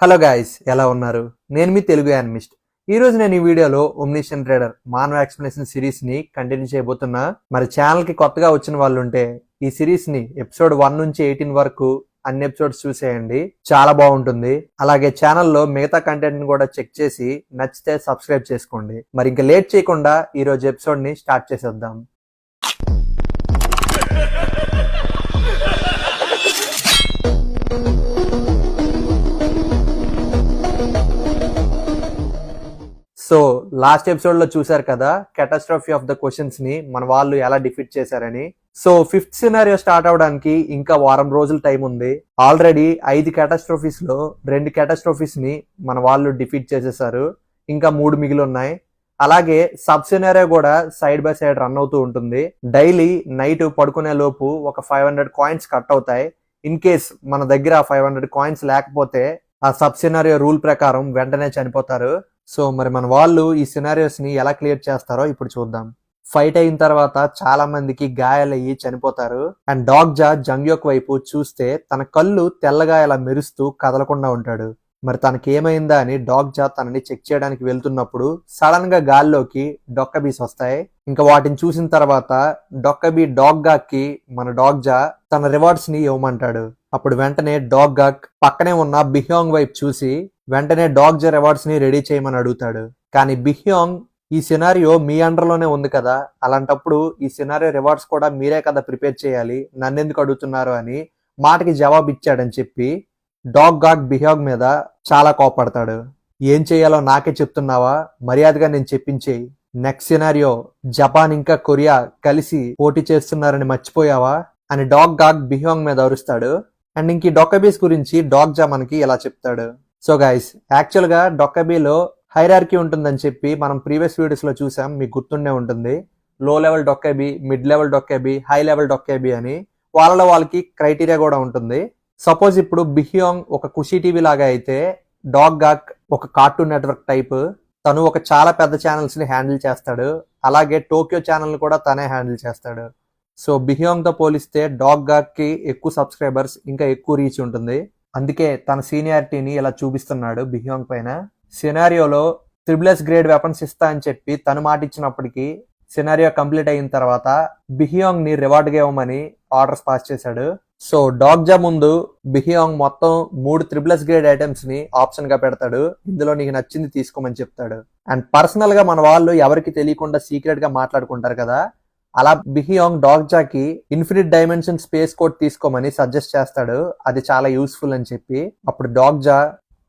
Hello guys, ఎలా ఉన్నారు? నేను మీ తెలుగు యానిమిస్ట్. ఈ రోజు నేను ఈ వీడియోలో ఒమ్నిషన్ ట్రేడర్ మానవ ఎక్స్ప్లెనేషన్ సిరీస్ ని కంటిన్యూ చేయబోతున్నా. మరి ఛానల్ కి కొత్తగా వచ్చిన వాళ్ళు ఉంటే ఈ సిరీస్ ని ఎపిసోడ్ 1 నుంచి 18 వరకు అన్ని ఎపిసోడ్స్ చూసేయండి, చాలా బాగుంటుంది. అలాగే ఛానల్లో మిగతా కంటెంట్ ని కూడా చెక్ చేసి నచ్చితే సబ్స్క్రైబ్ చేసుకోండి. మరి ఇంకా లేట్ చేయకుండా ఈ రోజు ఎపిసోడ్ ని స్టార్ట్ చేసేద్దాం. సో లాస్ట్ ఎపిసోడ్ లో చూసారు కదా, క్యాటాస్ట్రోఫీ ఆఫ్ ద క్వశ్చన్స్ ని మన వాళ్ళు ఎలా డిఫీట్ చేశారని. సో 5th సినారియో స్టార్ట్ అవడానికి ఇంకా వారం రోజులు టైం ఉంది. ఆల్రెడీ 5 క్యాటాస్ట్రోఫీస్ లో 2 క్యాటాస్ట్రోఫీస్ ని మన వాళ్ళు డిఫీట్ చేసేసారు. ఇంకా 3 మిగిలి ఉన్నాయి. అలాగే సబ్ సినారియో కూడా సైడ్ బై సైడ్ రన్ అవుతూ ఉంటుంది. డైలీ నైట్ పడుకునే లోపు ఒక 500 కాయిన్స్ కట్ అవుతాయి. ఇన్ కేస్ మన దగ్గర 500 కాయిన్స్ లేకపోతే ఆ సబ్ సినారియో రూల్ ప్రకారం వెంటనే చనిపోతారు. సో మరి మన వాళ్ళు ఈ సినారియోస్ ని ఎలా క్లియర్ చేస్తారో ఇప్పుడు చూద్దాం. ఫైట్ అయిన తర్వాత చాలా మందికి గాయాలయ్యి చనిపోతారు. అండ్ డాగ్జా జంగ్యోక్ వైపు చూస్తే తన కళ్ళు తెల్లగా ఇలా మెరుస్తూ కదలకుండా ఉంటాడు. మరి తనకి ఏమైందా అని డాగ్జా తనని చెక్ చేయడానికి వెళ్తున్నప్పుడు సడన్ గా గాల్లోకి డొక్కబీస్ వస్తాయి. ఇంకా వాటిని చూసిన తర్వాత డొక్కబీ డాగ్గాకి మన డాగ్జా తన రివార్డ్స్ ని ఇవ్వమంటాడు. అప్పుడు వెంటనే డాగ్గాక్ పక్కనే ఉన్న బిహ్యాంగ్ వైపు చూసి వెంటనే డాగ్జా రివార్డ్స్ ని రెడీ చేయమని అడుగుతాడు. కానీ బిహ్యాంగ్, ఈ సినారియో మీ అండర్ లోనే ఉంది కదా, అలాంటప్పుడు ఈ సినారియో రివార్డ్స్ కూడా మీరే కదా ప్రిపేర్ చేయాలి, నన్నెందుకు అడుగుతున్నారు అని మాటకి జవాబు ఇచ్చాడని చెప్పి డాగ్గాక్ బిహ్యాంగ్ మీద చాలా కోపడతాడు. ఏం చేయాలో నాకే చెప్తున్నావా, మర్యాదగా నేను చెప్పించేయి. నెక్స్ట్ సినారియో జపాన్ ఇంకా కొరియా కలిసి పోటీ చేస్తున్నారని మర్చిపోయావా అని డాగ్గాక్ బిహ్యాంగ్ మీద అరుస్తాడు. అండ్ ఇంక డొక్కబీస్ గురించి డాగ్జా మనకి ఇలా చెప్తాడు. సో గైస్, యాక్చువల్ గా డొక్కబీలో హైరార్కీ ఉంటుందని చెప్పి మనం ప్రీవియస్ వీడియోస్ లో చూసాం, మీకు గుర్తుండే ఉంటుంది. Low level dokkaebi, mid level dokkaebi, high level dokkaebi అని వాళ్ళకి క్రైటీరియా కూడా ఉంటుంది. సపోజ్ ఇప్పుడు బిహ్యాంగ్ ఒక ఖుషీ టీవీ లాగా అయితే డాగ్గాక్ ఒక కార్టూన్ నెట్వర్క్ టైప్. తను ఒక చాలా పెద్ద ఛానల్స్ ని హ్యాండిల్ చేస్తాడు. అలాగే టోక్యో ఛానల్ కూడా తనే హ్యాండిల్ చేస్తాడు. సో బిహ్యాంగ్ తో పోలిస్తే డాగ్గాక్ కి ఎక్కువ సబ్స్క్రైబర్స్, ఇంకా ఎక్కువ రీచ్ ఉంటుంది. అందుకే తన సీనియారిటీని ఇలా చూపిస్తున్నాడు బిహ్యాంగ్ పైన. సినారియోలో ట్రిపుల్ఎస్ గ్రేడ్ వెపన్స్ ఇస్తా అని చెప్పి తను మాట ఇచ్చినప్పటికీ సినారియో కంప్లీట్ అయిన తర్వాత బిహ్యాంగ్ ని రివార్డ్ గా ఇవ్వమని ఆర్డర్స్ పాస్ చేశాడు. సో డాగ్జా ముందు బిహ్యాంగ్ మొత్తం 3 ట్రిపుల్ఎస్ గ్రేడ్ ఐటమ్స్ ని ఆప్షన్ గా పెడతాడు. ఇందులో నీకు నచ్చింది తీసుకోమని చెప్తాడు. అండ్ పర్సనల్ గా మన వాళ్ళు ఎవరికి తెలియకుండా సీక్రెట్ గా మాట్లాడుకుంటారు కదా, అలా బిహ్యాంగ్ డాగ్జాకి ఇన్ఫినిట్ డైమెన్షన్ స్పేస్ కోడ్ తీసుకోమని సజెస్ట్ చేస్తాడు. అది చాలా యూస్ఫుల్ అని చెప్పి అప్పుడు డాగ్జా,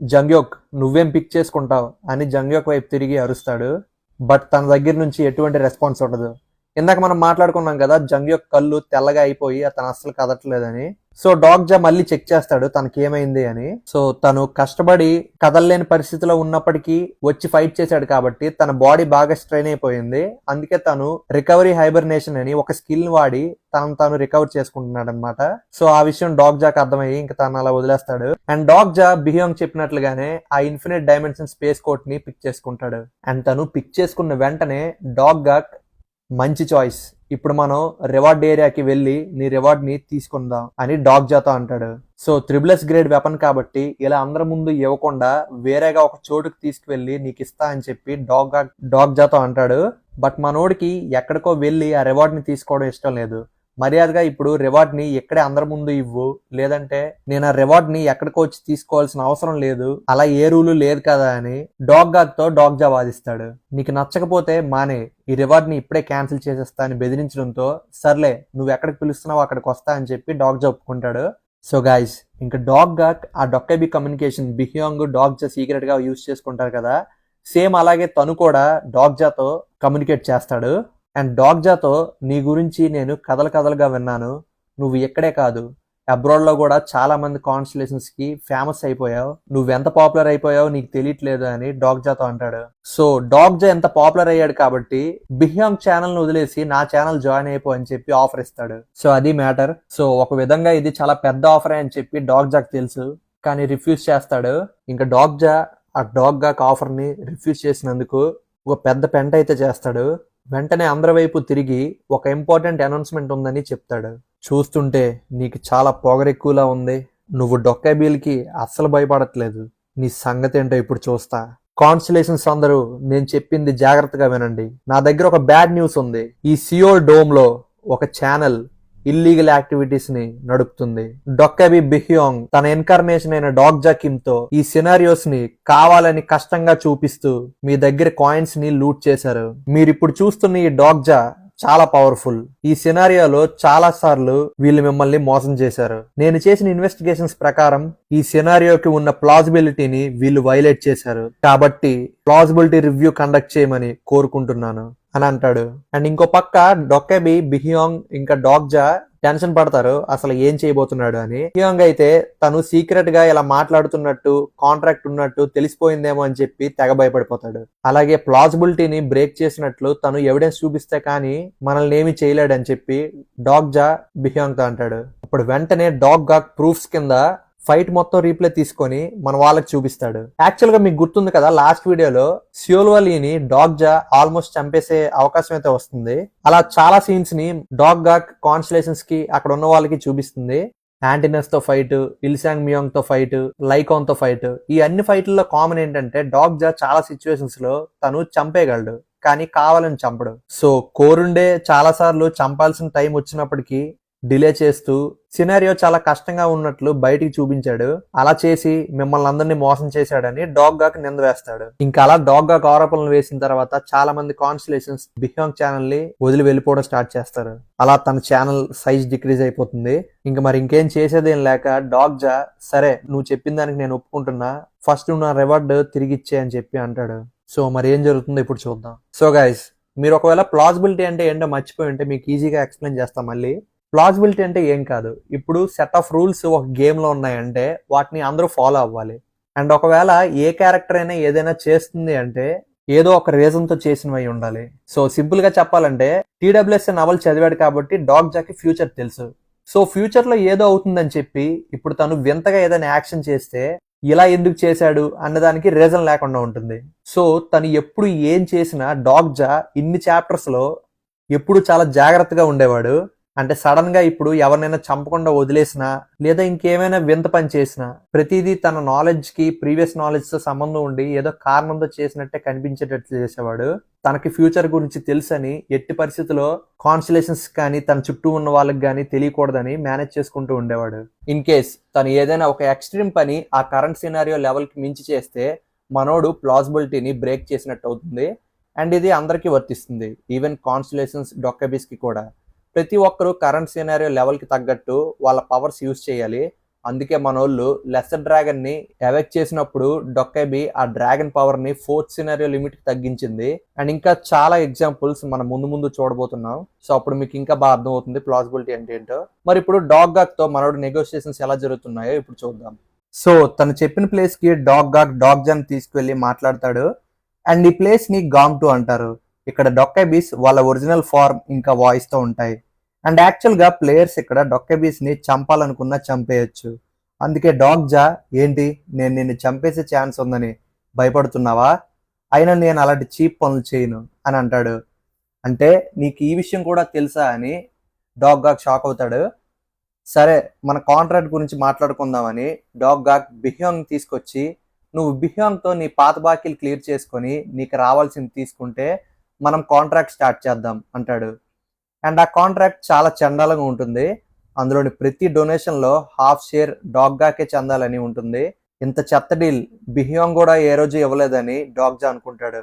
జంగ్యోక్ నువ్వేం పిక్ చేసుకుంటావు అని జంగ్యోక్ వైపు తిరిగి అరుస్తాడు. బట్ తన దగ్గర నుంచి ఎటువంటి రెస్పాన్స్ ఉండదు. ఇందాక మనం మాట్లాడుకున్నాం కదా, జంగ్యోక్ కళ్ళు తెల్లగా అయిపోయి అతను అస్సలు కదట్లేదని. సో డాగ్జా మళ్ళీ చెక్ చేస్తాడు తనకి ఏమైంది అని. సో తను కష్టపడి కదలలేని పరిస్థితిలో ఉన్నప్పటికీ వచ్చి ఫైట్ చేశాడు కాబట్టి తన బాడీ బాగా స్ట్రెయిన్ అయిపోయింది. అందుకే తను రికవరీ హైబర్నేషన్ అని ఒక స్కిల్ వాడి తాను రికవర్ చేసుకుంటున్నాడు అనమాట. సో ఆ విషయం డాగ్జాకి అర్థమయ్యి ఇంకా తను అలా వదిలేస్తాడు. అండ్ డాగ్జా బిహ్యాంగ్ చెప్పినట్లుగానే ఆ ఇన్ఫినిట్ డైమెన్షన్ స్పేస్ కోట్ ని పిక్ చేసుకుంటాడు. అండ్ తను పిక్ చేసుకున్న వెంటనే డాగ్గాక్, మంచి చాయిస్, ఇప్పుడు మనం రివార్డ్ ఏరియాకి వెళ్ళి నీ రివార్డ్ ని తీసుకుందాం అని డాగ్జాతో అంటాడు. సో ట్రిపుల్ఎస్ గ్రేడ్ వెపన్ కాబట్టి ఇలా అందరి ముందు ఇవ్వకుండా వేరేగా ఒక చోటుకి తీసుకువెళ్ళి నీకు ఇస్తా అని చెప్పి డాగ్జాతో అంటాడు. బట్ మనోడికి ఎక్కడికో వెళ్ళి ఆ రివార్డ్ ని తీసుకోవడం ఇష్టం లేదు. మర్యాదగా ఇప్పుడు రివార్డ్ ని ఎక్కడే అందరి ముందు ఇవ్వు, లేదంటే నేను ఆ రివార్డ్ ని ఎక్కడికో వచ్చి తీసుకోవాల్సిన అవసరం లేదు, అలా ఏ రూలు లేదు కదా అని డాగ్గాక్ తో డాగ్జా వాదిస్తాడు. నీకు నచ్చకపోతే మానే, ఈ రివార్డ్ ని ఇప్పుడే క్యాన్సిల్ చేసేస్తా అని బెదిరించడంతో సర్లే నువ్వు ఎక్కడికి పిలుస్తున్నావు అక్కడికి వస్తా అని చెప్పి డాగ్జా ఒప్పుకుంటాడు. సో గైస్, ఇంకా డాగ్గాక్ ఆ డొక్కబీ కమ్యూనికేషన్ బిహ్యాంగ్ డాగ్జా సీక్రెట్ గా యూజ్ చేసుకుంటారు కదా, సేమ్ అలాగే తను కూడా డాగ్జాతో కమ్యూనికేట్ చేస్తాడు. అండ్ డాగ్జాతో, నీ గురించి నేను కథలుగా విన్నాను, నువ్వు ఎక్కడే కాదు అబ్రాడ్ లో కూడా చాలా మంది కాన్స్టలేషన్స్ కి ఫేమస్ అయిపోయావు, నువ్వెంత పాపులర్ అయిపోయావు నీకు తెలియట్లేదు అని డాగ్జాతో అంటాడు. సో డాగ్జా ఎంత పాపులర్ అయ్యాడు కాబట్టి బిహ్యాంగ్ ఛానల్ ను వదిలేసి నా ఛానల్ జాయిన్ అయిపో అని చెప్పి ఆఫర్ ఇస్తాడు. సో అది మ్యాటర్. సో ఒక విధంగా ఇది చాలా పెద్ద ఆఫర్ అని చెప్పి డాగ్జాకి తెలుసు, కానీ రిఫ్యూజ్ చేస్తాడు. ఇంకా డాగ్జా ఆ డాగ్గాక్ ఆఫర్ ని రిఫ్యూజ్ చేసినందుకు ఒక పెద్ద పెంట అయితే చేస్తాడు. వెంటనే అందరి వైపు తిరిగి ఒక ఇంపార్టెంట్ అనౌన్స్మెంట్ ఉందని చెప్తాడు. చూస్తుంటే నీకు చాలా పొగరెక్కువలా ఉంది, నువ్వు డొక్కబీల్కి అస్సలు భయపడట్లేదు, నీ సంగతి ఏంటో ఇప్పుడు చూస్తా. కాన్స్టలేషన్స్ అందరూ నేను చెప్పింది జాగ్రత్తగా వినండి. నా దగ్గర ఒక బ్యాడ్ న్యూస్ ఉంది. ఈ సియోల్ డోమ్ లో ఒక ఛానల్ ఇల్లీగల్ యాక్టివిటీస్ ని నడుపుతుంది. డొక్కెబి బిహ్యోంగ్ తన ఇన్కార్నేషన్ అయిన డాగ్జా కిమ్ తో ఈ సినారియోస్ ని కావాలని కష్టంగా చూపిస్తూ మీ దగ్గర కాయిన్స్ ని లూట్ చేశారు. మీరు ఇప్పుడు చూస్తున్న ఈ డాగ్జా చాలా పవర్ఫుల్. ఈ సినారియోలో చాలా సార్లు వీళ్ళు మిమ్మల్ని మోసం చేశారు. నేను చేసిన ఇన్వెస్టిగేషన్స్ ప్రకారం ఈ సినారియోకి ఉన్న ప్లాజిబిలిటీని వీళ్ళు వైలేట్ చేశారు. కాబట్టి ప్లాజిబిలిటీ రివ్యూ కండక్ట్ చేయమని కోరుకుంటున్నాను అని అంటాడు. అండ్ ఇంకో పక్క డొక్కెబి బిహ్యోంగ్ ఇంకా డాగ్జా టెన్షన్ పడతారు అసలు ఏం చేయబోతున్నాడు అని. బిహ్యోంగ్ అయితే తను సీక్రెట్ గా ఇలా మాట్లాడుతున్నట్టు కాంట్రాక్ట్ ఉన్నట్టు తెలిసిపోయిందేమో అని చెప్పి తెగ భయపడిపోతాడు. అలాగే ప్లాజిబిలిటీని బ్రేక్ చేసినట్లు తను ఎవిడెన్స్ చూపిస్తే కానీ మనల్ని ఏమి చేయలేడని చెప్పి డాగ్జా బిహ్యోంగ్ తో అంటాడు. అప్పుడు వెంటనే డాగ్జా ప్రూఫ్స్ కింద ఫైట్ మొత్తం రీప్లే తీసుకొని మన వాళ్ళకి చూపిస్తాడు. యాక్చువల్ గా మీకు గుర్తుంది కదా, లాస్ట్ వీడియోలో సియోల్వలీని డాగ్జా ఆల్మోస్ట్ చంపేసే అవకాశం అయితే వస్తుంది. అలా చాలా సీన్స్ ని డాగ్జా కాన్స్టలేషన్స్ కి అక్కడ ఉన్న వాళ్ళకి చూపిస్తుంది. యాంటీనస్ తో ఫైట్, ఇల్సాంగ్ మియోంగ్ తో ఫైట్, లైకాన్ తో ఫైట్. ఈ అన్ని ఫైట్లలో కామన్ ఏంటంటే డాగ్జా చాలా సిచ్యువేషన్స్ లో తను చంపేయగలడు కానీ కావాలని చంపడు. సో కోరుండే చాలా సార్లు చంపాల్సిన టైం వచ్చినప్పటికీ డిలే చేస్తూ సినారియో చాలా కష్టంగా ఉన్నట్లు బయటికి చూపించాడు. అలా చేసి మిమ్మల్ని అందరినీ మోసం చేశాడని డాగ్గాకి నింద వేస్తాడు. ఇంకా అలా డాగ్గాకి ఆరోపణలు వేసిన తర్వాత చాలా మంది కాన్స్టలేషన్స్ బిహ్యోంగ్ ఛానల్ ని వదిలి వెళ్ళిపోవడం స్టార్ట్ చేస్తారు. అలా తన ఛానల్ సైజ్ డిక్రీజ్ అయిపోతుంది. ఇంకా మరి ఇంకేం చేసేదేం లేక డాగ్జా సరే నువ్వు చెప్పిన దానికి నేను ఒప్పుకుంటున్నా, ఫస్ట్ నువ్వు నా రివార్డ్ తిరిగి ఇచ్చే అని చెప్పి అంటాడు. సో మరి ఏం జరుగుతుందో ఇప్పుడు చూద్దాం. సో గైస్, మీరు ఒకవేళ ప్లాజిబిలిటీ అంటే ఏంటో మర్చిపోయి ఉంటే మీకు ఈజీగా ఎక్స్ప్లెయిన్ చేస్తాం. మళ్ళీ ప్లాజిబిలిటీ అంటే ఏం కాదు, ఇప్పుడు సెట్ ఆఫ్ రూల్స్ ఒక గేమ్ లో ఉన్నాయంటే వాటిని అందరూ ఫాలో అవ్వాలి. అండ్ ఒకవేళ ఏ క్యారెక్టర్ అయినా ఏదైనా చేస్తుంది అంటే ఏదో ఒక రీజన్ తో చేసినవి ఉండాలి. సో సింపుల్ గా చెప్పాలంటే TWS నవల్ చదివాడు కాబట్టి డాగ్జాకి ఫ్యూచర్ తెలుసు. సో ఫ్యూచర్ లో ఏదో అవుతుందని చెప్పి ఇప్పుడు తను వింతగా ఏదైనా యాక్షన్ చేస్తే ఇలా ఎందుకు చేశాడు అన్నదానికి రీజన్ లేకుండా ఉంటుంది. సో తను ఎప్పుడు ఏం చేసినా డాగ్జా ఇన్ని చాప్టర్స్ లో ఎప్పుడు చాలా జాగ్రత్తగా ఉండేవాడు. అంటే సడన్ గా ఇప్పుడు ఎవరినైనా చంపకుండా వదిలేసినా లేదా ఇంకేమైనా వింత పని చేసినా ప్రతిదీ తన నాలెడ్జ్ కి ప్రీవియస్ నాలెడ్జ్ తో సంబంధం ఉండి ఏదో కారణంతో చేసినట్టే కనిపించేటట్లు చేసేవాడు. తనకి ఫ్యూచర్ గురించి తెలుసని ఎట్టి పరిస్థితుల్లో కాన్స్టలేషన్స్ కానీ తన చుట్టూ ఉన్న వాళ్ళకి కానీ తెలియకూడదని మేనేజ్ చేసుకుంటూ ఉండేవాడు. ఇన్ కేస్ తను ఏదైనా ఒక ఎక్స్ట్రీమ్ పని ఆ కరెంట్ సినారియో లెవెల్ కి మించి చేస్తే మనోడు ప్లాజిబిలిటీని బ్రేక్ చేసినట్టు అవుతుంది. అండ్ ఇది అందరికీ వర్తిస్తుంది, ఈవెన్ కాన్స్టలేషన్స్ డొక్కెబిస్ కి కూడా. ప్రతి ఒక్కరూ కరెంట్ సినారియో లెవెల్ కి తగ్గట్టు వాళ్ళ పవర్స్ యూజ్ చేయాలి. అందుకే మనోళ్ళు లెసర్ డ్రాగన్ ని ఎవెక్ట్ చేసినప్పుడు డొక్కెబి ఆ డ్రాగన్ పవర్ ని 4th సినారియో లిమిట్ కి తగ్గించింది. అండ్ ఇంకా చాలా ఎగ్జాంపుల్స్ మనం ముందు చూడబోతున్నాం. సో అప్పుడు మీకు ఇంకా బాగా అర్థం అవుతుంది ప్లాజిబిలిటీ అంటే ఏంటో. మరి ఇప్పుడు డాగ్గాక్ తో మనోడు నెగోషియేషన్స్ ఎలా జరుగుతున్నాయో ఇప్పుడు చూద్దాం. సో తను చెప్పిన ప్లేస్ కి డాగ్జాని తీసుకువెళ్ళి మాట్లాడతాడు. అండ్ ఈ ప్లేస్ ని గామ్ 2 అంటారు. ఇక్కడ డొక్కెబిస్ వాళ్ళ ఒరిజినల్ ఫార్మ్ ఇంకా వాయిస్ తో ఉంటాయి. అండ్ యాక్చువల్ గా ప్లేయర్స్ ఇక్కడ డొక్కెబిస్ ని చంపాలనుకున్నా చంపేయచ్చు. అందుకే డాగ్జా ఏంటి నేను నిన్ను చంపేసే ఛాన్స్ ఉందని భయపడుతున్నావా, అయినా నేను అలాంటి చీప్ పనులు చేయను అని అంటాడు. అంటే నీకు ఈ విషయం కూడా తెలుసా అని డాగ్గాక్ షాక్ అవుతాడు. సరే మన కాంట్రాక్ట్ గురించి మాట్లాడుకుందామని డాగ్గాక్ బిహ్యోంగ్ తీసుకొచ్చి నువ్వు బిహ్యోంగ్ తో నీ పాత బాకీలు క్లియర్ చేసుకొని నీకు రావాల్సింది తీసుకుంటే మనం కాంట్రాక్ట్ స్టార్ట్ చేద్దాం అంటాడు. అండ్ ఆ కాంట్రాక్ట్ చాలా చండాలంగా ఉంటుంది. అందులోని ప్రతి డొనేషన్ లో హాఫ్ షేర్ డాగ్గాకే చెందాలని ఉంటుంది. ఇంత చెత్త డీల్ బిహ్యోంగ్ కూడా ఏ రోజు ఇవ్వలేదని డాగ్జా అనుకుంటాడు.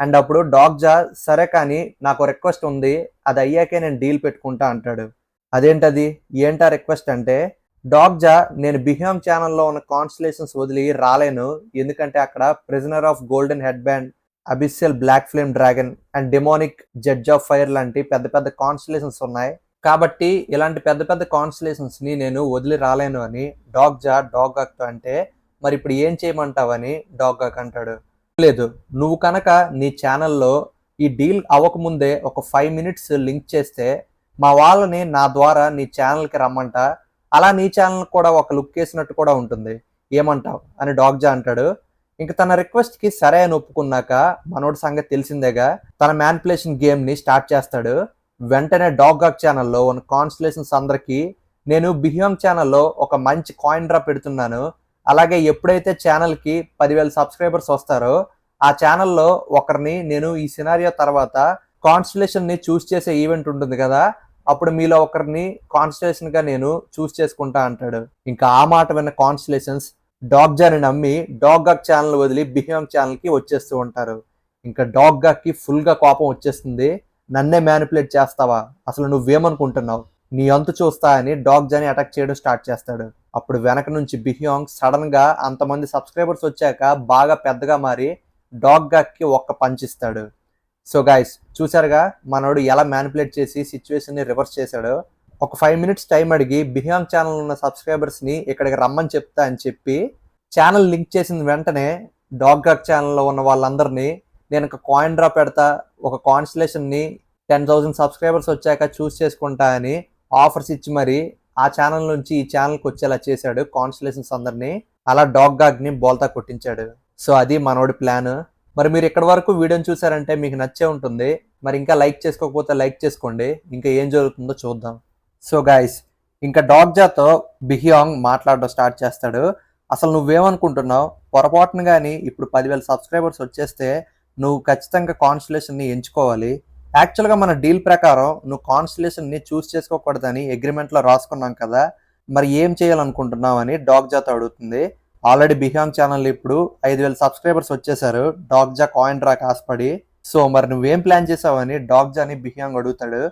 అండ్ అప్పుడు డాగ్జా సరే కానీ నాకు రిక్వెస్ట్ ఉంది, అది అయ్యాకే నేను డీల్ పెట్టుకుంటా అంటాడు. అదేంటది, ఏంటా రిక్వెస్ట్ అంటే డాగ్జా నేను బిహ్యోంగ్ ఛానల్లో ఉన్న కాన్స్టలేషన్స్ వదిలి రాలేను, ఎందుకంటే అక్కడ prisoner of golden head band, abyssal black flame dragon and demonic judge of fire లాంటి పెద్ద పెద్ద కాన్స్టలేషన్స్ ఉన్నాయి. కాబట్టి ఇలాంటి పెద్ద పెద్ద కాన్స్టలేషన్స్ ని నేను వదిలి రాలేను అని డాగ్జా డాగ్గాక్ తో అంటే మరి ఇప్పుడు ఏం చేయమంటావని డాగ్గాక్ అంటాడు. లేదు, నువ్వు కనుక నీ ఛానల్లో ఈ డీల్ అవ్వకముందే ఒక 5 minutes లింక్ చేస్తే మా వాళ్ళని నా ద్వారా నీ ఛానల్కి రమ్మంట, అలా నీ ఛానల్ కూడా ఒక లుక్ వేసినట్టు కూడా ఉంటుంది, ఏమంటావు అని డాగ్జా అంటాడు. ఇంకా తన రిక్వెస్ట్ కి సరే అని ఒప్పుకున్నాక మనోడి సంగతి తెలిసిందేగా, తన మ్యానిపులేషన్ గేమ్ ని స్టార్ట్ చేస్తాడు. వెంటనే డాగ్గాక్ ఛానల్లో ఉన్న కాన్స్టలేషన్స్ అందరికి నేను బిహ్యోంగ్ ఛానల్లో ఒక మంచి కాయిన్ డ్రా పెడుతున్నాను, అలాగే ఎప్పుడైతే ఛానల్కి 10,000 సబ్స్క్రైబర్స్ వస్తారో ఆ ఛానల్లో ఒకరిని నేను ఈ సినారియో తర్వాత కాన్స్టలేషన్ని చూస్ చేసే ఈవెంట్ ఉంటుంది కదా, అప్పుడు మీలో ఒకరిని కాన్స్టలేషన్గా నేను చూస్ చేసుకుంటా అంటాడు. ఇంకా ఆ మాట విన్న కాన్స్టలేషన్స్ డాగ్జాని నమ్మి డాగ్గాక్ ఛానల్ వదిలి బిహ్యాంగ్ ఛానల్కి వచ్చేస్తూ ఉంటారు. ఇంకా డాగ్గాక్కి ఫుల్గా కోపం వచ్చేస్తుంది. నన్నే మ్యానిపులేట్ చేస్తావా, అసలు నువ్వేమనుకుంటున్నావు, నీ అంతు చూస్తా అని డాగ్జాని అటాక్ చేయడం స్టార్ట్ చేస్తాడు. అప్పుడు వెనక నుంచి బిహ్యాంగ్ సడన్ గా అంతమంది సబ్స్క్రైబర్స్ వచ్చాక బాగా పెద్దగా మారి డాగ్గాక్కి ఒక్క పంచ్ ఇస్తాడు. సో గైస్ చూసారుగా మనోడు ఎలా మ్యానిపులేట్ చేసి సిచ్యువేషన్ ని రివర్స్ చేశాడో. ఒక 5 minutes టైం అడిగి బిహ్యాంగ్ ఛానల్ ఉన్న సబ్స్క్రైబర్స్ ని ఇక్కడికి రమ్మని చెప్తా అని చెప్పి ఛానల్ లింక్ చేసిన వెంటనే డాగ్గాక్ ఛానల్లో ఉన్న వాళ్ళందరినీ నేను ఒక కాయిన్ డ్రా పెడతా, ఒక కాన్స్టలేషన్ ని 10,000 సబ్స్క్రైబర్స్ వచ్చాక చూస్ చేసుకుంటా అని ఆఫర్స్ ఇచ్చి మరి ఆ ఛానల్ నుంచి ఈ ఛానల్కి వచ్చేలా చేశాడు కాన్స్టలేషన్స్ అందరినీ. అలా డాగ్గాక్ ని బోల్తా కొట్టించాడు. సో అది మనోడి ప్లాన్. మరి మీరు ఇక్కడ వరకు వీడియోని చూసారంటే మీకు నచ్చే ఉంటుంది. మరి ఇంకా లైక్ చేసుకోకపోతే లైక్ చేసుకోండి. ఇంకా ఏం జరుగుతుందో చూద్దాం. సో గైస్ ఇంకా డాగ్జాతో బిహ్యాంగ్ మాట్లాడడం స్టార్ట్ చేస్తాడు. అసలు నువ్వేమనుకుంటున్నావు, పొరపాటును కానీ ఇప్పుడు 10,000 సబ్స్క్రైబర్స్ వచ్చేస్తే నువ్వు ఖచ్చితంగా కాన్స్టలేషన్ని ఎంచుకోవాలి. యాక్చువల్గా మన డీల్ ప్రకారం నువ్వు కాన్స్టలేషన్ని చూస్ చేసుకోకూడదని అగ్రిమెంట్లో రాసుకున్నాం కదా, మరి ఏం చేయాలనుకుంటున్నావు అని డాగ్జాతో అడుగుతుంది. ఆల్రెడీ బిహ్యాంగ్ ఛానల్ ఇప్పుడు 5,000 సబ్స్క్రైబర్స్ వచ్చేసారు డాగ్జా కాయిన్ డ్రాక్ ఆశపడి. సో మరి నువ్వేం ప్లాన్ చేసావని డాగ్జాని బిహ్యాంగ్ అడుగుతాడు.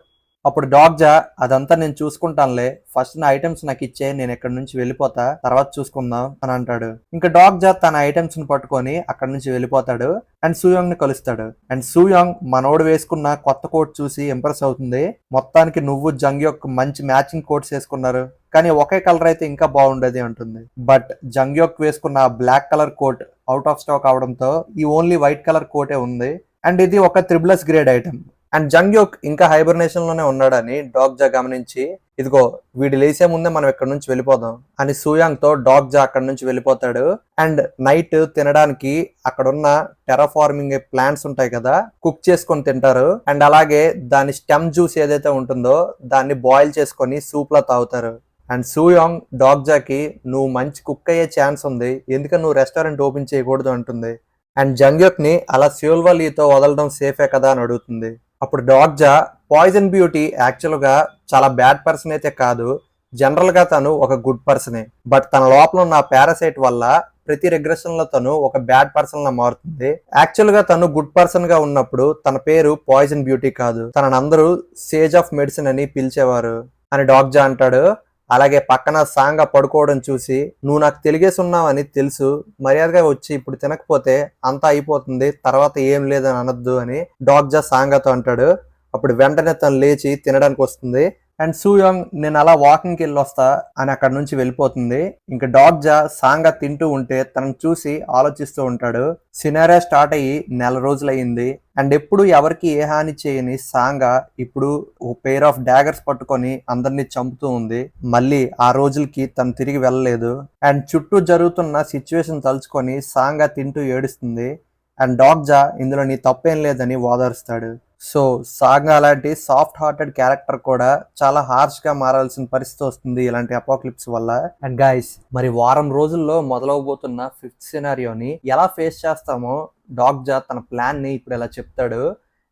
అప్పుడు డాగ్జా అదంతా నేను చూసుకుంటానులే, ఫస్ట్ నా ఐటమ్స్ నాకు ఇచ్చే, నేను ఇక్కడ నుంచి వెళ్ళిపోతా, తర్వాత చూసుకుందాం అని అంటాడు. ఇంకా డాగ్జా తన ఐటమ్స్ ని పట్టుకొని అక్కడ నుంచి వెళ్ళిపోతాడు అండ్ సూయాంగ్ ని కలుస్తాడు. అండ్ సూయాంగ్ మనోడు వేసుకున్న కొత్త కోట్ చూసి ఇంప్రెస్ అవుతుంది. మొత్తానికి నువ్వు జంగ్యోక్ మంచి మ్యాచింగ్ కోట్స్ వేసుకున్నారు, కానీ ఒకే కలర్ అయితే ఇంకా బాగుండేది అంటుంది. బట్ జంగ్యోక్ వేసుకున్న black colour coat out of stock అవడంతో ఈ ఓన్లీ వైట్ కలర్ కోటే ఉంది. అండ్ ఇది ఒక 3+ గ్రేడ్ ఐటమ్. అండ్ జంగ్యోక్ ఇంకా హైబర్నేషన్ లోనే ఉన్నాడని డాగ్జా గమనించి, ఇదిగో వీడి లేసే ముందే మనం ఇక్కడ నుంచి వెళ్ళిపోదాం అని సూయాంగ్ తో డాగ్జా అక్కడ నుంచి వెళ్ళిపోతాడు. అండ్ నైట్ తినడానికి అక్కడ ఉన్న టెరాఫార్మింగ్ ప్లాంట్స్ ఉంటాయి కదా, కుక్ చేసుకొని తింటారు. అండ్ అలాగే దాని స్టెమ్ జ్యూస్ ఏదైతే ఉంటుందో దాన్ని బాయిల్ చేసుకొని సూప్ లా తాగుతారు. అండ్ సూయాంగ్ డాగ్జాకి నువ్వు మంచి కుక్ అయ్యే ఛాన్స్ ఉంది, ఎందుకని నువ్వు రెస్టారెంట్ ఓపెన్ చేయకూడదు అంటుంది. అండ్ జంగ్యోక్ ని అలా సియోల్వాలీతో వదలడం సేఫే కదా అని అడుగుతుంది. అప్పుడు డాగ్జా పాయిజన్ బ్యూటీ యాక్చువల్ గా చాలా బ్యాడ్ పర్సన్ అయితే కాదు, జనరల్ గా తను ఒక గుడ్ పర్సనే. బట్ తన లోపల ఉన్న పారాసైట్ వల్ల ప్రతి రిగ్రెషన్ లో తను ఒక బ్యాడ్ పర్సన్ లా మారుతుంది. యాక్చువల్ గా తను గుడ్ పర్సన్ గా ఉన్నప్పుడు తన పేరు పాయిజన్ బ్యూటీ కాదు, తనని అందరూ సేజ్ ఆఫ్ మెడిసిన్ అని పిలిచేవారు అని డాగ్జా అంటాడు. అలాగే పక్కన సాంగా పడుకోవడం చూసి, నువ్వు నాకు తెలిగేసున్నావని తెలుసు, మర్యాదగా వచ్చి ఇప్పుడు తినకపోతే అంతా అయిపోతుంది, తర్వాత ఏం లేదని అనొద్దు అని డాగ్జా సాంగాతో అంటాడు. అప్పుడు వెంటనే తను లేచి తినడానికి వస్తుంది. అండ్ సూయాంగ్ నేను అలా వాకింగ్కి వెళ్ళి వస్తా అని అక్కడ నుంచి వెళ్ళిపోతుంది. ఇంకా డాగ్జా సాంగా తింటూ ఉంటే తనను చూసి ఆలోచిస్తూ ఉంటాడు. సినారియో స్టార్ట్ అయ్యి 1 రోజులు అయింది. అండ్ ఎప్పుడు ఎవరికి ఏ హాని చేయని సాంగా ఇప్పుడు ఓ పెయిర్ ఆఫ్ డాగర్స్ పట్టుకొని అందరినీ చంపుతూ ఉంది. మళ్ళీ ఆ రోజులకి తను తిరిగి వెళ్ళలేదు. అండ్ చుట్టూ జరుగుతున్న సిచ్యువేషన్ తలుచుకొని సాంగా తింటూ ఏడుస్తుంది. అండ్ డాగ్జా ఇందులో నీ తప్పేం లేదని ఓదారుస్తాడు. సో సాంగా లాంటి సాఫ్ట్ హార్టెడ్ క్యారెక్టర్ కూడా చాలా హార్ష్ గా మారాల్సిన పరిస్థితి వస్తుంది ఇలాంటి అపోక్లిప్స్ వల్ల. అండ్ గైస్ మరి వారం రోజుల్లో మొదలవబోతున్న 5th సినారియోని ఎలా ఫేస్ చేస్తామో డాగ్జా తన ప్లాన్ ని ఇప్పుడు ఇలా చెప్తాడు.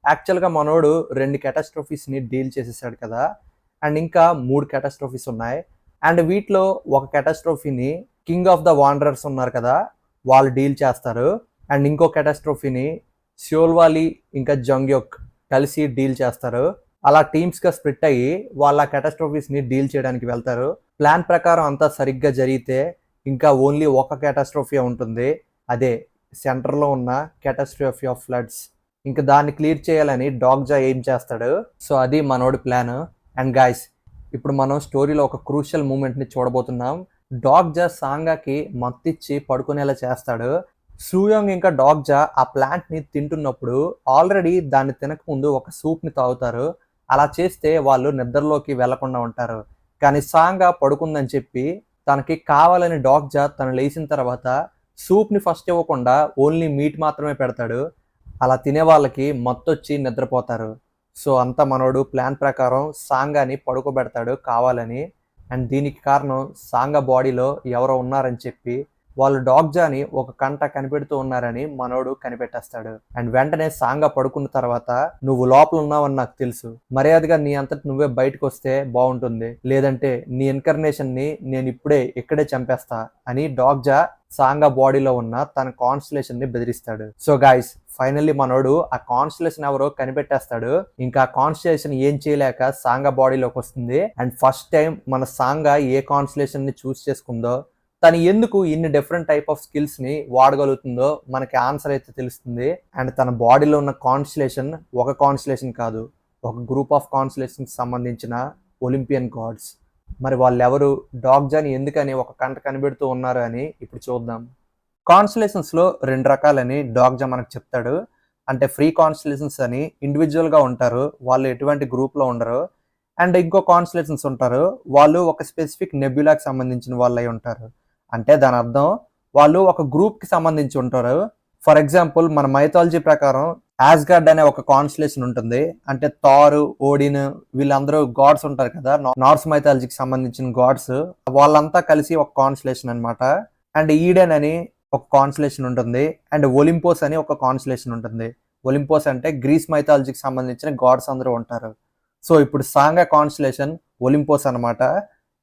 యాక్చువల్ గా మనోడు 2 క్యాటాస్ట్రోఫీస్ ని డీల్ చేసేసాడు కదా, అండ్ ఇంకా 3 క్యాటాస్ట్రోఫీస్ ఉన్నాయి. అండ్ వీటిలో ఒక క్యాటాస్ట్రోఫీని కింగ్ ఆఫ్ ద వాండరర్స్ ఉన్నారు కదా వాళ్ళు డీల్ చేస్తారు. అండ్ ఇంకో క్యాటాస్ట్రోఫీని సియోల్వాలి ఇంకా జంగ్యోక్ కలిసి డీల్ చేస్తారు. అలా టీమ్స్ గా స్ప్లిట్ అయ్యి వాళ్ళ క్యాటాస్ట్రోఫీస్ ని డీల్ చేయడానికి వెళ్తారు. ప్లాన్ ప్రకారం అంతా సరిగ్గా జరిగితే ఇంకా ఓన్లీ ఒక క్యాటాస్ట్రోఫీ ఉంటుంది, అదే సెంటర్ లో ఉన్న క్యాటాస్ట్రోఫీ ఆఫ్ ఫ్లడ్స్. ఇంకా దాన్ని క్లియర్ చేయాలని డాగ్జా ఏం చేస్తాడు. సో అది మనోడి ప్లాన్. అండ్ గైస్ ఇప్పుడు మనం స్టోరీలో ఒక క్రూషియల్ మూమెంట్ ని చూడబోతున్నాం. డాగ్జా సాంగాకి మత్తిచ్చి పడుకునేలా చేస్తాడు. సూయాంగ్ ఇంకా డాగ్జా ఆ ప్లాంట్ ని తింటున్నప్పుడు ఆల్రెడీ దాన్ని తినకముందు ఒక సూప్ ని తాగుతారు. అలా చేస్తే వాళ్ళు నిద్రలోకి వెళ్లకుండా ఉంటారు. కానీ సాంగా పడుకుందని చెప్పి తనకి కావాలని డాగ్జా తను లేచిన తర్వాత సూప్ ని ఫస్ట్ ఇవ్వకుండా ఓన్లీ మీట్ మాత్రమే పెడతాడు. అలా తినే వాళ్ళకి మత్తొచ్చి నిద్రపోతారు. సో అంతా మనోడు ప్లాన్ ప్రకారం సాంగాని పడుకోబెడతాడు కావాలని. అండ్ దీనికి కారణం సాంగా బాడీలో ఎవరో ఉన్నారని చెప్పి వాళ్ళు డాగ్జాని ఒక కంట కనిపెడుతూ ఉన్నారని మనోడు కనిపెట్టేస్తాడు. అండ్ వెంటనే సాంగా పడుకున్న తర్వాత నువ్వు లోపల ఉన్నావని నాకు తెలుసు, మర్యాదగా నీ అంతటి నువ్వే బయటకు వస్తే బాగుంటుంది, లేదంటే నీ ఇన్కర్నేషన్ ని నేను ఇక్కడే చంపేస్తా అని డాగ్జా సాంగా బాడీలో ఉన్న తన కాన్స్టలేషన్ ని బెదిరిస్తాడు. సో గైస్, ఫైనల్లీ మనోడు ఆ కాన్స్టలేషన్ ఎవరో కనిపెట్టేస్తాడు. ఇంకా ఆ కాన్స్టలేషన్ ఏం చేయలేక సాంగా బాడీలోకి వస్తుంది. అండ్ ఫస్ట్ టైం మన సాంగా ఏ కాన్స్టలేషన్ ని చూస్ చేసుకుందో, తను ఎందుకు ఇన్ని డిఫరెంట్ టైప్ ఆఫ్ స్కిల్స్ ని వాడగలుగుతుందో మనకి ఆన్సర్ అయితే తెలుస్తుంది. అండ్ తన బాడీలో ఉన్న కాన్స్టలేషన్ ఒక కాన్స్టలేషన్ కాదు, ఒక గ్రూప్ ఆఫ్ కాన్స్టలేషన్ సంబంధించిన ఒలింపియన్ గాడ్స్. మరి వాళ్ళెవరు, డాగ్జాని ఎందుకని ఒక కంట కనిపెడుతూ ఉన్నారు అని ఇప్పుడు చూద్దాం. కాన్స్టలేషన్స్ లో 2 రకాలని డాగ్జా మనకు చెప్తాడు. అంటే ఫ్రీ కాన్స్టలేషన్స్ అని ఇండివిజువల్ గా ఉంటారు, వాళ్ళు ఎటువంటి గ్రూప్ లో ఉండరు. అండ్ ఇంకో కాన్స్టలేషన్స్ ఉంటారు, వాళ్ళు ఒక స్పెసిఫిక్ నెబ్యులాకి సంబంధించిన వాళ్ళు అయి ఉంటారు. అంటే దాని అర్థం వాళ్ళు ఒక గ్రూప్ కి సంబంధించి ఉంటారు. ఫర్ ఎగ్జాంపుల్ మన మైథాలజీ ప్రకారం యాస్గార్డ్ అనే ఒక కాన్స్టలేషన్ ఉంటుంది. అంటే థార్, ఓడిన్ వీళ్ళందరూ గాడ్స్ ఉంటారు కదా, నార్స్ మైథాలజీకి సంబంధించిన గాడ్స్, వాళ్ళంతా కలిసి ఒక కాన్స్టలేషన్ అన్నమాట. అండ్ ఈడెన్ అని ఒక కాన్స్టలేషన్ ఉంటుంది. అండ్ ఒలింపోస్ అని ఒక కాన్స్టలేషన్ ఉంటుంది. ఒలింపోస్ అంటే గ్రీస్ మైథాలజీకి సంబంధించిన గాడ్స్ అందరూ ఉంటారు. సో ఇప్పుడు సాంగా కాన్స్టలేషన్ ఒలింపోస్ అన్నమాట.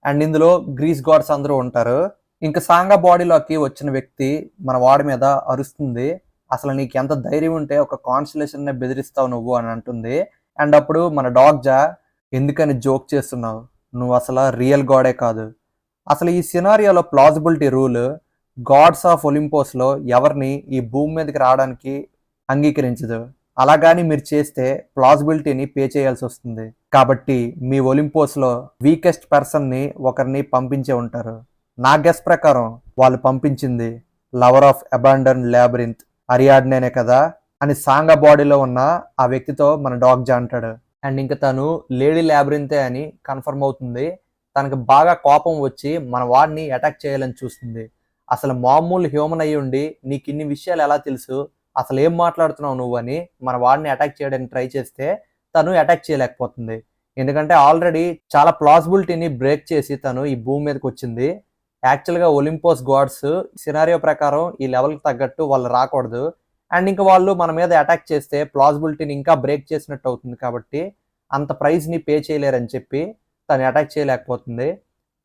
అండ్ ఇందులో గ్రీస్ గాడ్స్ అందరూ ఉంటారు. ఇంకా సాంగా బాడీలోకి వచ్చిన వ్యక్తి మన వాడి మీద అరుస్తుంది, అసలు నీకు ఎంత ధైర్యం ఉంటే ఒక కాన్స్టలేషన్ ని బెదిరిస్తావు నువ్వు అని అంటుంది. అండ్ అప్పుడు మన డాగ్జా, ఎందుకని జోక్ చేస్తున్నావు, నువ్వు అసలు రియల్ గాడే కాదు. అసలు ఈ సినారియోలో ప్లాజిబిలిటీ రూల్ గాడ్స్ ఆఫ్ ఒలింపోస్ లో ఎవరిని ఈ భూమి మీదకి రావడానికి అంగీకరించదు. అలాగాని మీరు చేస్తే ప్లాజిబిలిటీని పే చేయాల్సి వస్తుంది. కాబట్టి మీ ఒలింపోస్ లో వీకెస్ట్ పర్సన్ ని ఒకరిని పంపించే ఉంటారు. నా గెస్ ప్రకారం వాళ్ళు పంపించింది లవర్ ఆఫ్ అబాండన్ లాబిరింత్ అరియాడ్నేనే కదా అని సాంగా బాడీలో ఉన్న ఆ వ్యక్తితో మన డాగ్జా అంటాడు. అండ్ ఇంకా తను లేడీ లాబిరింతే అని కన్ఫర్మ్ అవుతుంది. తనకు బాగా కోపం వచ్చి మన వాడిని అటాక్ చేయాలని చూస్తుంది. అసలు మామూలు హ్యూమన్ అయ్యి ఉండి నీకు ఇన్ని విషయాలు ఎలా తెలుసు, అసలు ఏం మాట్లాడుతున్నావు నువ్వు అని మన వాడిని అటాక్ చేయడానికి ట్రై చేస్తే తను అటాక్ చేయలేకపోతుంది. ఎందుకంటే ఆల్రెడీ చాలా ప్లాసిబిలిటీని బ్రేక్ చేసి తను ఈ భూమి మీదకి వచ్చింది. యాక్చువల్గా ఒలింపోస్ గాడ్స్ సినారియో ప్రకారం ఈ లెవెల్కి తగ్గట్టు వాళ్ళు రాకూడదు. అండ్ ఇంకా వాళ్ళు మన మీద అటాక్ చేస్తే ప్లాసిబిలిటీని ఇంకా బ్రేక్ చేసినట్టు అవుతుంది. కాబట్టి అంత ప్రైజ్ని పే చేయలేరని చెప్పి తను అటాక్ చేయలేకపోతుంది.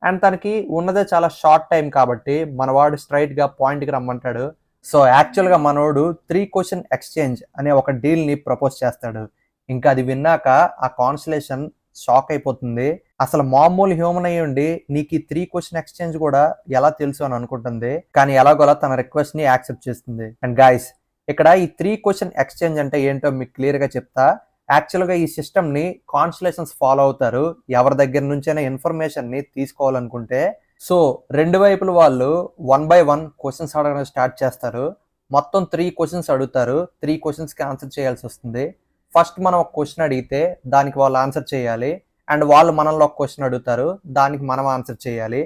అండ్ తనకి ఉన్నదే చాలా షార్ట్ టైం కాబట్టి మనవాడు స్ట్రైట్గా పాయింట్కి రమ్మంటాడు. సో యాక్చువల్గా మనోడు 3 క్వశ్చన్ ఎక్స్చేంజ్ అనే ఒక డీల్ని ప్రపోజ్ చేస్తాడు. ఇంకా అది విన్నాక ఆ కాన్స్టలేషన్ షాక్ అయిపోతుంది. అసలు మామూలు హ్యూమన్ అయ్యి ఉండి నీకు ఈ 3 క్వశ్చన్ ఎక్స్చేంజ్ కూడా ఎలా తెలుసు అని అనుకుంటుంది. కానీ ఎలాగోలా తన రిక్వెస్ట్ ని యాక్సెప్ట్ చేస్తుంది. అండ్ గైస్, ఇక్కడ ఈ 3 క్వశ్చన్ ఎక్స్చేంజ్ అంటే ఏంటో మీకు క్లియర్ గా చెప్తా. యాక్చువల్గా ఈ సిస్టమ్ ని కాన్స్టలేషన్స్ ఫాలో అవుతారు ఎవరి దగ్గర నుంచైనా ఇన్ఫర్మేషన్ ని తీసుకోవాలనుకుంటే. సో 2 వైపులు వాళ్ళు 1 by 1 క్వశ్చన్స్ అడగడం స్టార్ట్ చేస్తారు. మొత్తం 3 క్వశ్చన్స్ అడుగుతారు. 3 క్వశ్చన్స్ కి ఆన్సర్ చేయాల్సి వస్తుంది. ఫస్ట్ మనం ఒక క్వశ్చన్ అడిగితే దానికి వాళ్ళు ఆన్సర్ చేయాలి. అండ్ వాళ్ళు మనల్ని ఒక క్వశ్చన్ అడుగుతారు, దానికి మనం ఆన్సర్ చేయాలి.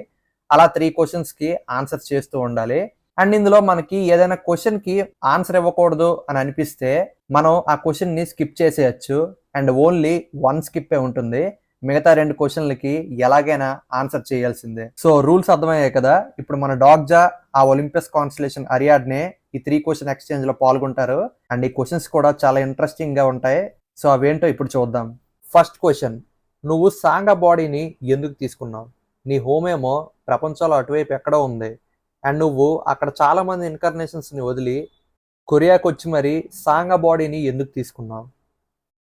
అలా 3 క్వశ్చన్స్ కి ఆన్సర్ చేస్తూ ఉండాలి. అండ్ ఇందులో మనకి ఏదైనా క్వశ్చన్ కి ఆన్సర్ ఇవ్వకూడదు అని అనిపిస్తే మనం ఆ క్వశ్చన్ ని స్కిప్ చేసేయచ్చు. అండ్ ఓన్లీ 1 స్కిప్ ఉంటుంది. మిగతా 2 క్వశ్చన్లకి ఎలాగైనా ఆన్సర్ చేయాల్సిందే. సో రూల్స్ అర్థమయ్యాయి కదా. ఇప్పుడు మన డాగ్జా ఆ ఒలింపస్ కాన్స్టలేషన్ అరియాడ్నే ఈ 3 క్వశ్చన్ ఎక్స్చేంజ్ లో పాల్గొంటారు. అండ్ ఈ క్వశ్చన్స్ కూడా చాలా ఇంట్రెస్టింగ్ గా ఉంటాయి. సో అవేంటో ఇప్పుడు చూద్దాం. ఫస్ట్ క్వశ్చన్, నువ్వు సాంగా బాడీని ఎందుకు తీసుకున్నావు? నీ హోమ్ ఏమో ప్రపంచంలో అటువైపు ఎక్కడో ఉంది. అండ్ నువ్వు అక్కడ చాలా మంది ఇన్కర్నేషన్స్ ని వదిలి కొరియాకి వచ్చి మరి సాంగా బాడీని ఎందుకు తీసుకున్నావు?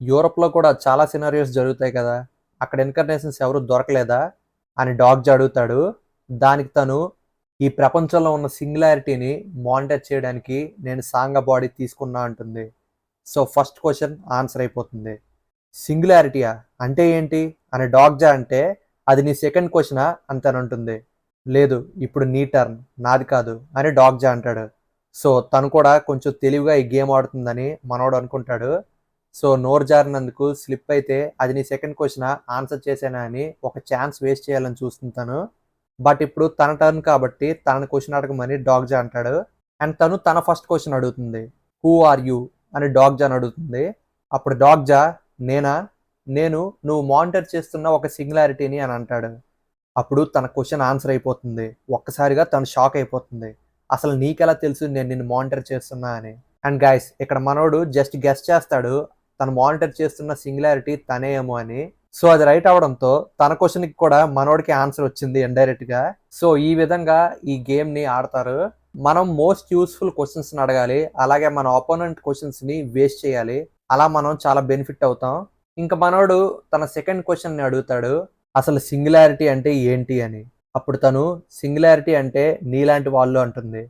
యూరోప్ లో కూడా చాలా సినారియోస్ జరుగుతాయి కదా, అక్కడ ఇన్కర్నేషన్స్ ఎవరు దొరకలేదా అని డాగ్జా అడుగుతాడు. దానికి తను ఈ ప్రపంచంలో ఉన్న సింగులారిటీని మానిటర్ చేయడానికి నేను సాంగా బాడీ తీసుకున్నా అంటుంది. సో ఫస్ట్ క్వశ్చన్ ఆన్సర్ అయిపోతుంది. సింగులారిటీయా అంటే ఏంటి అని డాగ్జా అంటే అది నీ సెకండ్ క్వశ్చనా అని తను అంటుంది. లేదు, ఇప్పుడు నీ టర్న్, నాది కాదు అని డాగ్జా అంటాడు. సో తను కూడా కొంచెం తెలివిగా ఈ గేమ్ ఆడుతుందని మనోడు అనుకుంటాడు. సో నోరు జారినందుకు స్లిప్ అయితే అది నీ సెకండ్ క్వశ్చన్ ఆన్సర్ చేసానా అని ఒక ఛాన్స్ వేస్ట్ చేయాలని చూస్తుంటాను. బట్ ఇప్పుడు తన టర్న్ కాబట్టి తనని క్వశ్చన్ అడగమని డాగ్జా అంటాడు. అండ్ తను తన ఫస్ట్ క్వశ్చన్ అడుగుతుంది, హూ ఆర్ యూ అని డాగ్జాని అడుగుతుంది. అప్పుడు డాగ్జా, నేను నువ్వు మానిటర్ చేస్తున్న ఒక సింగులారిటీని అని అంటాడు. అప్పుడు తన క్వశ్చన్ ఆన్సర్ అయిపోతుంది. ఒక్కసారిగా తను షాక్ అయిపోతుంది. అసలు నీకెలా తెలుసు నేను నిన్ను మానిటర్ చేస్తున్నా అని. అండ్ గైస్ ఇక్కడ మనోడు జస్ట్ గెస్ చేస్తాడు తను మానిటర్ చేస్తున్న సింగులారిటీ తనే ఏమో అని. సో అది రైట్ అవడంతో తన క్వశ్చన్ కి కూడా మనోడికి ఆన్సర్ వచ్చింది ఇండైరెక్ట్ గా. సో ఈ విధంగా ఈ గేమ్ ని ఆడతారు. మనం మోస్ట్ యూస్ఫుల్ క్వశ్చన్స్ అడగాలి, అలాగే మన ఆపోనెంట్ క్వశ్చన్స్ ని వేస్ట్ చేయాలి. అలా మనం చాలా బెనిఫిట్ అవుతాం. ఇంకా మనోడు తన సెకండ్ క్వశ్చన్ ని అడుగుతాడు, అసలు సింగులారిటీ అంటే ఏంటి అని. అప్పుడు తను సింగులారిటీ అంటే నీలాంటి వాళ్ళు అంటుంది.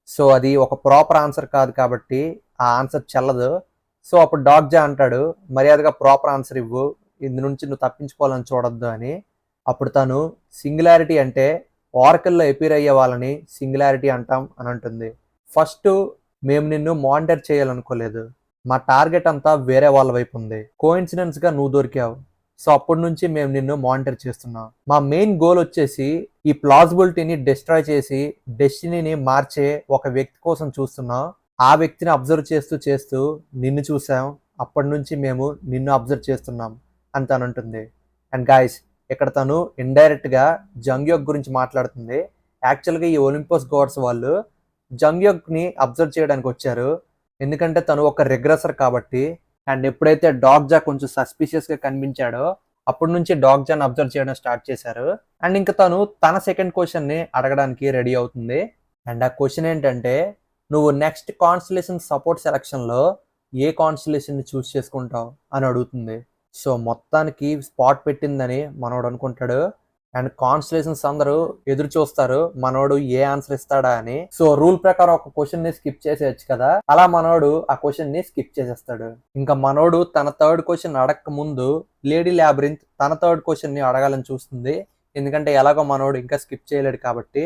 సో అది ఒక ప్రాపర్ ఆన్సర్ కాదు కాబట్టి ఆ ఆన్సర్ చెల్లదు. సో అప్పుడు డాగ్జా అంటాడు, మర్యాదగా ప్రాపర్ ఆన్సర్ ఇవ్వు, ఇందు నుంచి నువ్వు తప్పించుకోవాలని చూడొద్దు అని. అప్పుడు తను సింగులారిటీ అంటే ఆర్కల్లో ఎపీర్ అయ్యే వాళ్ళని సింగులారిటీ అంటాం అని అంటుంది. ఫస్ట్ మేము నిన్ను మానిటర్ చేయాలనుకోలేదు, మా టార్గెట్ అంతా వేరే వాళ్ళ వైపు ఉంది, కోఇన్సిడెన్స్ గా నువ్వు దొరికావు. సో అప్పటి నుంచి మేము నిన్ను మానిటర్ చేస్తున్నాం. మా మెయిన్ గోల్ వచ్చేసి ఈ ప్లాజిబిలిటీని డిస్ట్రాయ్ చేసి డెస్టినీని మార్చే ఒక వ్యక్తి కోసం చూస్తున్నాం. ఆ వ్యక్తిని అబ్జర్వ్ చేస్తూ చేస్తూ నిన్ను చూసాం, అప్పటి నుంచి మేము నిన్ను అబ్జర్వ్ చేస్తున్నాం అని తను అంటుంది. అండ్ గాయస్ ఇక్కడ తను ఇండైరెక్ట్ గా జంగ్యోక్ గురించి మాట్లాడుతుంది. యాక్చువల్గా ఈ ఒలింపస్ గాడ్స్ వాళ్ళు జంగ్యోక్ ని అబ్జర్వ్ చేయడానికి వచ్చారు, ఎందుకంటే తను ఒక రిగ్రెసర్ కాబట్టి. అండ్ ఎప్పుడైతే డాగ్జా కొంచెం సస్పిషియస్ గా కనిపించాడో అప్పటి నుంచి డాగ్జాని అబ్జర్వ్ చేయడం స్టార్ట్ చేశారు. అండ్ ఇంకా తను తన సెకండ్ క్వశ్చన్ ని అడగడానికి రెడీ అవుతుంది. అండ్ ఆ క్వశ్చన్ ఏంటంటే, నువ్వు నెక్స్ట్ కాన్స్టలేషన్ సపోర్ట్ సెలక్షన్ లో ఏ కాన్స్టలేషన్ ని చూస్ చేసుకుంటావు అని అడుగుతుంది. సో మొత్తానికి స్పాట్ పెట్టిందని మనోడు అనుకుంటాడు. అండ్ కాన్స్టలేషన్స్ అందరూ ఎదురు చూస్తారు మనోడు ఏ ఆన్సర్ ఇస్తాడా అని. సో రూల్ ప్రకారం ఒక క్వశ్చన్ ని స్కిప్ చేసేయచ్చు కదా, అలా మనోడు ఆ క్వశ్చన్ ని స్కిప్ చేసేస్తాడు. ఇంకా మనోడు తన థర్డ్ క్వశ్చన్ అడగక ముందు లేడీ లాబ్రింత్ తన థర్డ్ క్వశ్చన్ ని అడగాలని చూస్తుంది, ఎందుకంటే ఎలాగో మనోడు ఇంకా స్కిప్ చేయలేడు కాబట్టి.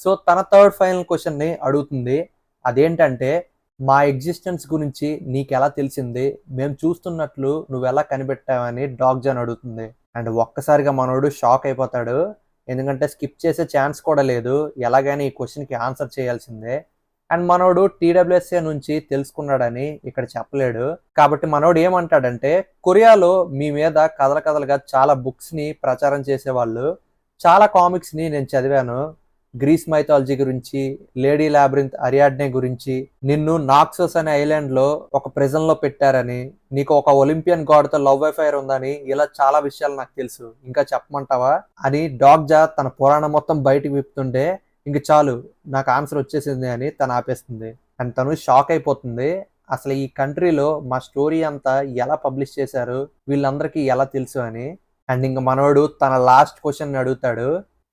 సో తన థర్డ్ ఫైనల్ క్వశ్చన్ ని అడుగుతుంది. అదేంటంటే, మా ఎగ్జిస్టెన్స్ గురించి నీకెలా తెలిసింది, మేము చూస్తున్నట్లు నువ్వెలా కనిపెట్టావని డాగ్జాన్ అడుగుతుంది. అండ్ ఒక్కసారిగా మనోడు షాక్ అయిపోతాడు, ఎందుకంటే స్కిప్ చేసే ఛాన్స్ కూడా లేదు, ఎలాగైనా ఈ క్వశ్చన్కి ఆన్సర్ చేయాల్సిందే. అండ్ మనోడు టీడబ్ల్యూఎస్ఏ నుంచి తెలుసుకున్నాడని ఇక్కడ చెప్పలేడు కాబట్టి మనోడు ఏమంటాడంటే, కొరియాలో మీ మీద కథలుగా చాలా బుక్స్ని ప్రచారం చేసేవాళ్ళు, చాలా కామిక్స్ని నేను చదివాను, గ్రీస్ మైథాలజీ గురించి, లేడీ లాబ్రింత్ అరియాడ్నే గురించి, నిన్ను నాక్సస్ అనే ఐలాండ్ లో ఒక ప్రిజన్ లో పెట్టారని, నీకు ఒక ఒలింపియన్ గాడ్ తో లవ్ అఫైర్ ఉందని, ఇలా చాలా విషయాలు నాకు తెలుసు, ఇంకా చెప్పమంటావా అని డాగ్జా తన పురాణం మొత్తం బయటకు విప్పుతుంటే, ఇంక చాలు నాకు ఆన్సర్ వచ్చేసింది అని తను ఆపేస్తుంది. అండ్ తను షాక్ అయిపోతుంది, అసలు ఈ కంట్రీలో మా స్టోరీ అంతా ఎలా పబ్లిష్ చేశారు, వీళ్ళందరికీ ఎలా తెలుసు అని. అండ్ ఇంక మనోడు తన లాస్ట్ క్వశ్చన్ అడుగుతాడు,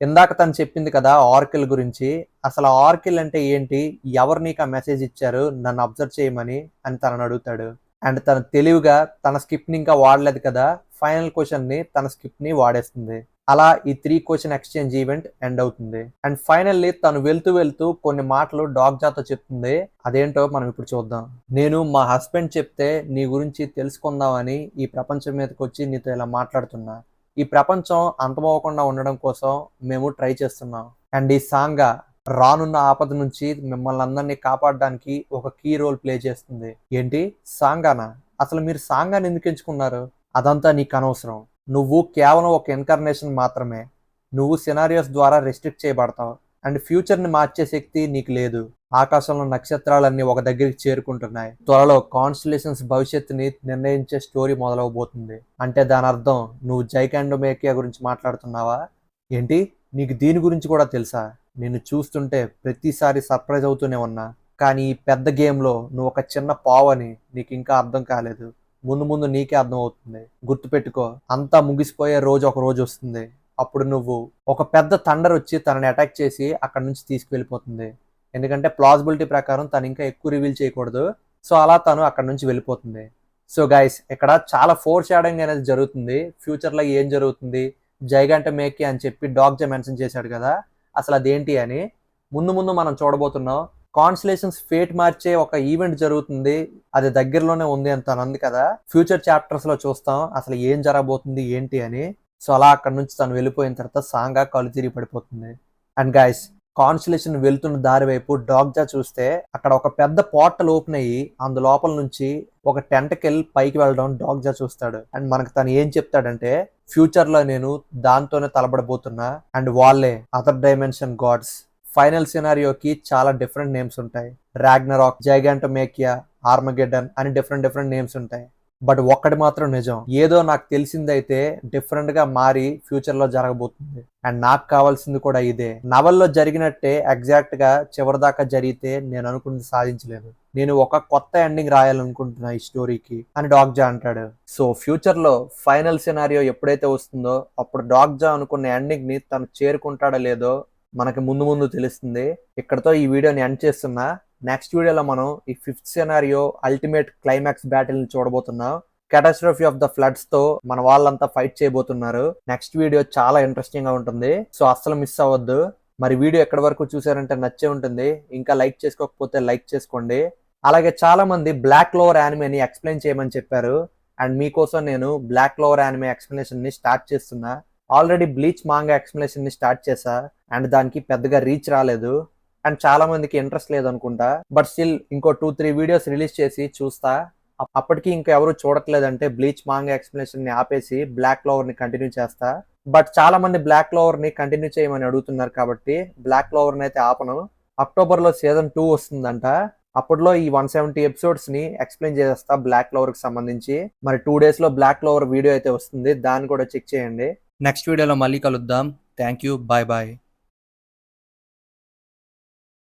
ఇందాక తను చెప్పింది కదా ఆర్కిల్ గురించి, అసలు ఆర్కిల్ అంటే ఏంటి, ఎవరు నీకు ఆ మెసేజ్ ఇచ్చారు నన్ను అబ్జర్వ్ చేయమని అని తనని అడుగుతాడు. అండ్ తను తెలివిగా తన స్కిప్ ని ఇంకా వాడలేదు కదా, ఫైనల్ క్వశ్చన్ ని తన స్కిప్ ని వాడేస్తుంది. అలా ఈ 3 క్వశ్చన్ ఎక్స్చేంజ్ ఈవెంట్ ఎండ్ అవుతుంది. అండ్ ఫైనల్లీ తను వెళ్తూ కొన్ని మాటలు డాగ్జాతో చెప్తుంది. అదేంటో మనం ఇప్పుడు చూద్దాం. నేను మా హస్బెండ్ చెప్తే నీ గురించి తెలుసుకుందామని ఈ ప్రపంచం మీదకి వచ్చి నీతో ఇలా మాట్లాడుతున్నా. ఈ ప్రపంచం అంతమవ్వకుండా ఉండడం కోసం మేము ట్రై చేస్తున్నాం. అండ్ ఈ సాంగా రానున్న ఆపద నుంచి మిమ్మల్ని అందరినీ కాపాడడానికి ఒక కీ రోల్ ప్లే చేస్తుంది. ఏంటి సాంగానా? అసలు మీరు సాంగాని ఎందుకు ఎంచుకున్నారు? అదంతా నీకు అనవసరం. నువ్వు కేవలం ఒక ఇన్కార్నేషన్ మాత్రమే. నువ్వు సినారియోస్ ద్వారా రెస్ట్రిక్ట్ చేయబడతావు. అండ్ ఫ్యూచర్ ని మార్చే శక్తి నీకు లేదు. ఆకాశంలో నక్షత్రాలన్నీ ఒక దగ్గరికి చేరుకుంటున్నాయి. త్వరలో కాన్స్టలేషన్స్ భవిష్యత్తుని నిర్ణయించే స్టోరీ మొదలవబోతుంది. అంటే దాని అర్థం నువ్వు జైకాండోమేకియా గురించి మాట్లాడుతున్నావా? ఏంటి, నీకు దీని గురించి కూడా తెలుసా? నిన్ను చూస్తుంటే ప్రతిసారి సర్ప్రైజ్ అవుతూనే ఉన్నా, కానీ ఈ పెద్ద గేమ్లో నువ్వు ఒక చిన్న పావని నీకు ఇంకా అర్థం కాలేదు. ముందు నీకే అర్థం అవుతుంది. గుర్తుపెట్టుకో, అంతా ముగిసిపోయే రోజు ఒక రోజు వస్తుంది. అప్పుడు నువ్వు ఒక పెద్ద థండర్ వచ్చి తనని అటాక్ చేసి అక్కడ నుంచి తీసుకువెళ్ళిపోతుంది. ఎందుకంటే ప్లాజిబిలిటీ ప్రకారం తను ఇంకా ఎక్కువ రివీల్ చేయకూడదు. సో అలా తను అక్కడ నుంచి వెళ్ళిపోతుంది. సో గైస్ ఇక్కడ చాలా ఫోర్ షాడోయింగ్ అనేది జరుగుతుంది. ఫ్యూచర్లో ఏం జరుగుతుంది, జైగాంటోమేకియా అని చెప్పి డాగ్జా మెన్షన్ చేశాడు కదా, అసలు అదేంటి అని ముందు మనం చూడబోతున్నాం. కాన్స్టలేషన్స్ ఫేట్ మార్చే ఒక ఈవెంట్ జరుగుతుంది, అది దగ్గరలోనే ఉంది అని తను అంది కదా. ఫ్యూచర్ చాప్టర్స్ లో చూస్తాం అసలు ఏం జరగబోతుంది ఏంటి అని. సో అలా అక్కడ నుంచి తను వెళ్ళిపోయిన తర్వాత సాంగా కళ్ళు తిరిగి పడిపోతుంది. అండ్ గైస్ కాన్స్టలేషన్ వెళ్తున్న దారి వైపు డాగ్జా చూస్తే అక్కడ ఒక పెద్ద పోర్టల్ ఓపెన్ అయ్యి అందు లోపల నుంచి ఒక టెంటకిల్ పైకి వెళ్ళడం డాగ్జా చూస్తాడు. అండ్ మనకు తను ఏం చెప్తాడంటే, ఫ్యూచర్ లో నేను దాంతోనే తలబడబోతున్నా, అండ్ వాళ్ళే అదర్ డైమెన్షన్ గాడ్స్, ఫైనల్ సినారియోకి చాలా డిఫరెంట్ నేమ్స్ ఉంటాయి. రాగ్నరాక్, జైగాంటోమేకియా, ఆర్మగెడ్డన్ అని డిఫరెంట్ నేమ్స్ ఉంటాయి. బట్ ఒక్కటి మాత్రం నిజం, ఏదో నాకు తెలిసిందైతే డిఫరెంట్ గా మారి ఫ్యూచర్ లో జరగబోతుంది. అండ్ నాకు కావాల్సింది కూడా ఇదే. నవల్లో జరిగినట్టే ఎగ్జాక్ట్ గా చివరిదాకా జరిగితే నేను అనుకున్నది సాధించలేదు. నేను ఒక కొత్త ఎండింగ్ రాయాలనుకుంటున్నా ఈ స్టోరీకి అని డాగ్జా అంటాడు. సో ఫ్యూచర్ లో ఫైనల్ సినారియో ఎప్పుడైతే వస్తుందో అప్పుడు డాగ్జా అనుకున్న ఎండింగ్ ని తను చేరుకుంటాడో లేదో మనకి ముందు తెలుస్తుంది. ఇక్కడతో ఈ వీడియోని ఎండ్ చేస్తున్నా. నెక్స్ట్ వీడియోలో మనం ఈ 5th scenario ultimate climax battle ని చూడబోతున్నాం. క్యాటాస్ట్రోఫీ ఆఫ్ ద ఫ్లడ్స్ తో మన వాళ్ళంతా ఫైట్ చేయబోతున్నారు. నెక్స్ట్ వీడియో చాలా ఇంట్రెస్టింగ్ గా ఉంటుంది. సో అస్సలు మిస్ అవ్వద్దు. మరి వీడియో ఎక్కడి వరకు చూసారంటే నచ్చే ఉంటుంది. ఇంకా లైక్ చేసుకోకపోతే లైక్ చేసుకోండి. అలాగే చాలా మంది బ్లాక్ క్లోవర్ యానిమేని ఎక్స్ప్లెయిన్ చేయమని చెప్పారు. అండ్ మీకోసం నేను బ్లాక్ క్లోవర్ యానిమే ఎక్స్ప్లెనేషన్ ని స్టార్ట్ చేస్తున్నా. ఆల్రెడీ బ్లీచ్ మాంగా ఎక్స్ప్లెనేషన్ ని స్టార్ట్ చేశా. అండ్ దానికి పెద్దగా రీచ్ రాలేదు. అండ్ చాలా మందికి ఇంట్రెస్ట్ లేదనుకుంటా. బట్ స్టిల్ ఇంకో 2-3 వీడియోస్ రిలీజ్ చేసి చూస్తా. అప్పటికి ఇంకా ఎవరు చూడట్లేదంటే బ్లీచ్ మాంగా ఎక్స్ప్లెనేషన్ ని ఆపేసి బ్లాక్ క్లోవర్ ని కంటిన్యూ చేస్తా. బట్ చాలా మంది బ్లాక్ క్లోవర్ ని కంటిన్యూ చేయమని అడుగుతున్నారు కాబట్టి బ్లాక్ క్లోవర్ ని అయితే ఆపను. అక్టోబర్ లో సీజన్ 2 వస్తుందంట. అప్పట్లో ఈ 170 ఎపిసోడ్స్ ని ఎక్స్ప్లెయిన్ చేస్తా బ్లాక్ క్లోవర్ కి సంబంధించి. మరి 2 days లో బ్లాక్ క్లోవర్ వీడియో అయితే వస్తుంది, దాన్ని కూడా చెక్ చేయండి. నెక్స్ట్ వీడియోలో మళ్ళీ కలుద్దాం. Thank you, bye bye.